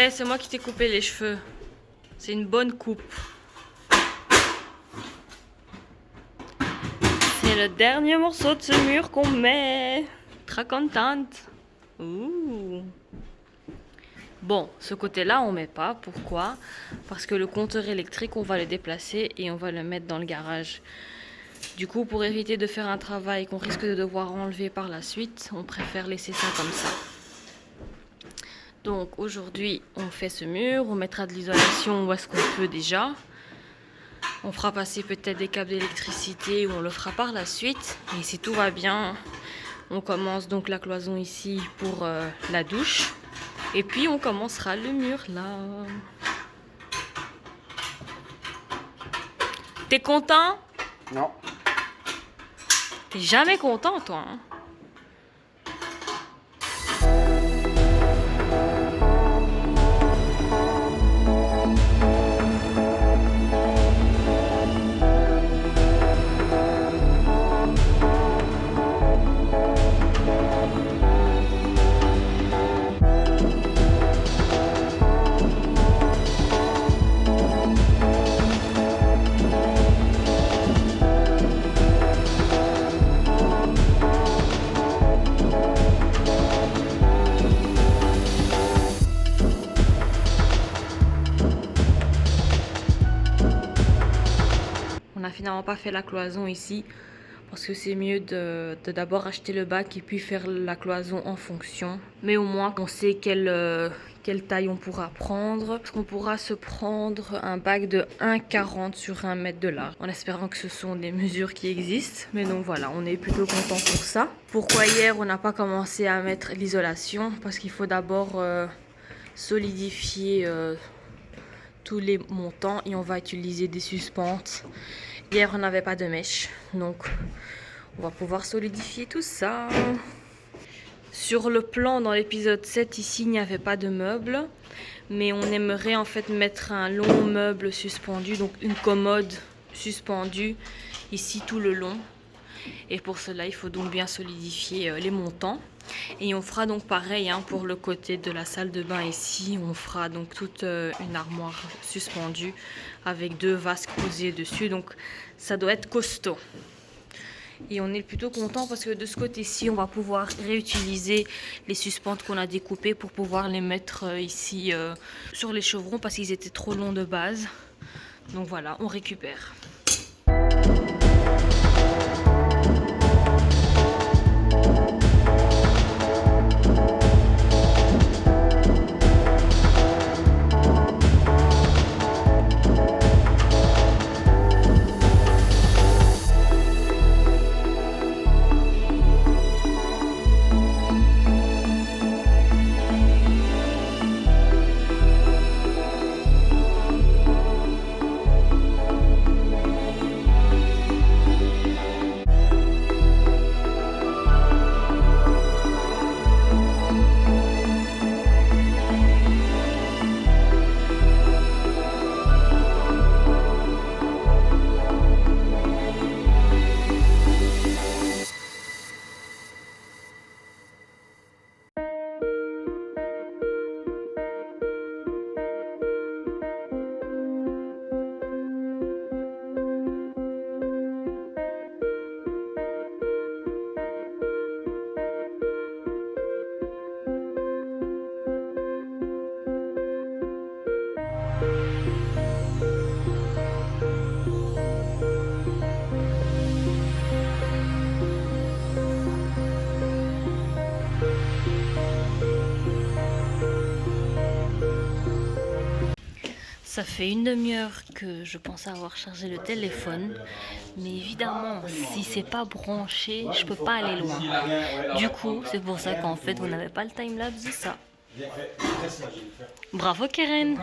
Eh, c'est moi qui t'ai coupé les cheveux. C'est une bonne coupe. C'est le dernier morceau de ce mur qu'on met. Très contente. Ouh. Bon, ce côté-là, on met pas. Pourquoi? Parce que le compteur électrique, on va le déplacer et on va le mettre dans le garage. Du coup, pour éviter de faire un travail qu'on risque de devoir enlever par la suite, on préfère laisser ça comme ça. Donc aujourd'hui, on fait ce mur, on mettra de l'isolation où est-ce qu'on peut déjà. On fera passer peut-être des câbles d'électricité ou on le fera par la suite. Et si tout va bien, on commence donc la cloison ici pour la douche. Et puis on commencera le mur là. T'es content? Non. T'es jamais content toi, hein? On n'a finalement pas fait la cloison ici parce que c'est mieux de d'abord acheter le bac et puis faire la cloison en fonction. Mais au moins on sait quelle taille on pourra prendre. Parce qu'on pourra se prendre un bac de 1,40 sur 1 mètre de large. En espérant que ce sont des mesures qui existent. Mais donc voilà, on est plutôt content pour ça. Pourquoi hier on n'a pas commencé à mettre l'isolation? Parce qu'il faut d'abord solidifier tous les montants et on va utiliser des suspentes. Hier on n'avait pas de mèche, donc on va pouvoir solidifier tout ça. Sur le plan dans l'épisode 7 ici il n'y avait pas de meubles, mais on aimerait en fait mettre un long meuble suspendu, donc une commode suspendue ici tout le long. Et pour cela il faut donc bien solidifier les montants. Et on fera donc pareil hein, pour le côté de la salle de bain ici. On fera donc toute une armoire suspendue avec 2 vases posés dessus. Donc ça doit être costaud. Et on est plutôt content parce que de ce côté-ci, on va pouvoir réutiliser les suspentes qu'on a découpées pour pouvoir les mettre ici sur les chevrons parce qu'ils étaient trop longs de base. Donc voilà, on récupère. Ça fait une demi-heure que je pensais avoir chargé le téléphone, mais évidemment, si c'est pas branché, je peux pas aller loin. Du coup, c'est pour ça qu'en fait, vous n'avez pas le timelapse de ça. Bravo Keren!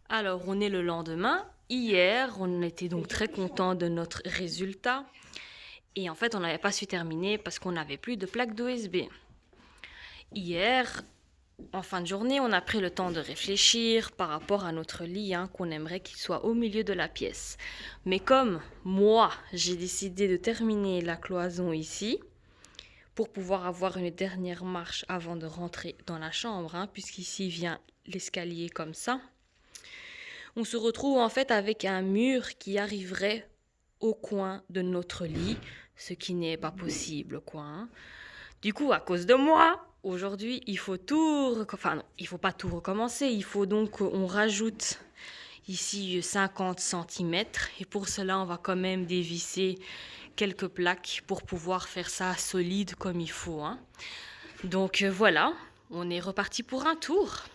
Alors, on est le lendemain. Hier, on était donc très content de notre résultat. Et en fait, on n'avait pas su terminer parce qu'on n'avait plus de plaque d'OSB. Hier, En fin de journée, on a pris le temps de réfléchir par rapport à notre lit, qu'on aimerait qu'il soit au milieu de la pièce. Mais comme moi, j'ai décidé de terminer la cloison ici, pour pouvoir avoir une dernière marche avant de rentrer dans la chambre, puisqu'ici vient l'escalier comme ça, on se retrouve en fait avec un mur qui arriverait au coin de notre lit, ce qui n'est pas possible, quoi. Du coup, à cause de moi, aujourd'hui, il faut il faut pas tout recommencer. Il faut donc qu'on rajoute ici 50 cm. Et pour cela, on va quand même dévisser quelques plaques pour pouvoir faire ça solide comme il faut. Donc voilà, on est reparti pour un tour.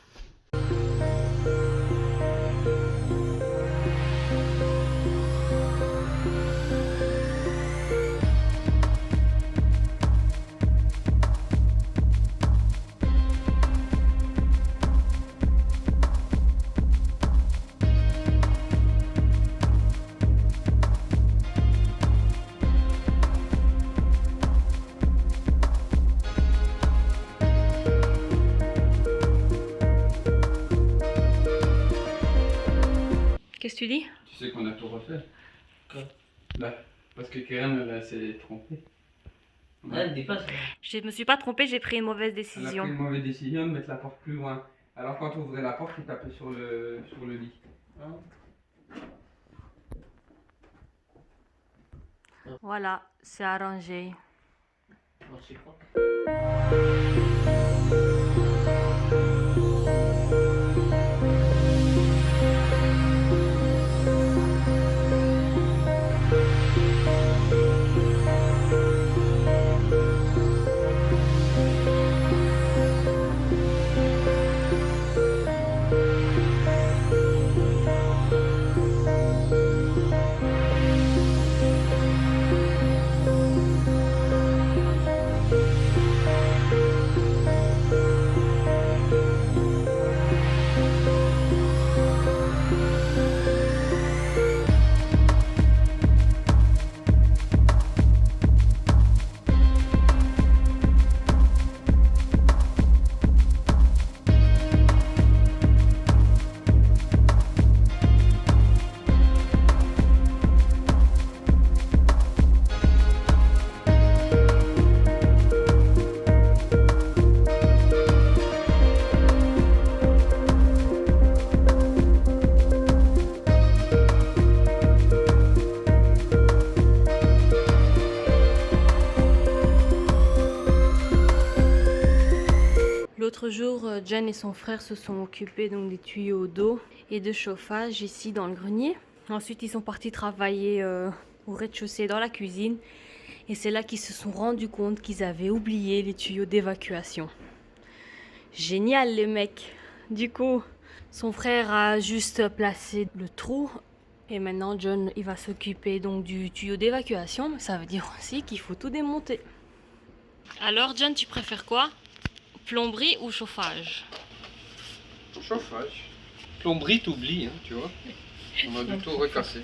Qu'est-ce que tu dis? Tu sais qu'on a tout refait. Quoi? Bah, parce que Karen, elle s'est trompée. Elle dépasse. Je me suis pas trompée, j'ai pris une mauvaise Elle a décision. pris une mauvaise décision de mettre la porte plus loin. Alors quand on ouvrait la porte, il tapait sur le lit. Voilà, c'est arrangé. Moi, je sais pas. L'autre jour, Jen et son frère se sont occupés donc des tuyaux d'eau et de chauffage ici dans le grenier. Ensuite, ils sont partis travailler au rez-de-chaussée dans la cuisine. Et c'est là qu'ils se sont rendus compte qu'ils avaient oublié les tuyaux d'évacuation. Génial les mecs! Du coup, son frère a juste placé le trou. Et maintenant, John, il va s'occuper donc du tuyau d'évacuation. Mais ça veut dire aussi qu'il faut tout démonter. Alors, John, tu préfères quoi? Plomberie ou chauffage? Chauffage. Plomberie, t'oublies, tu vois. On a du tout recassé.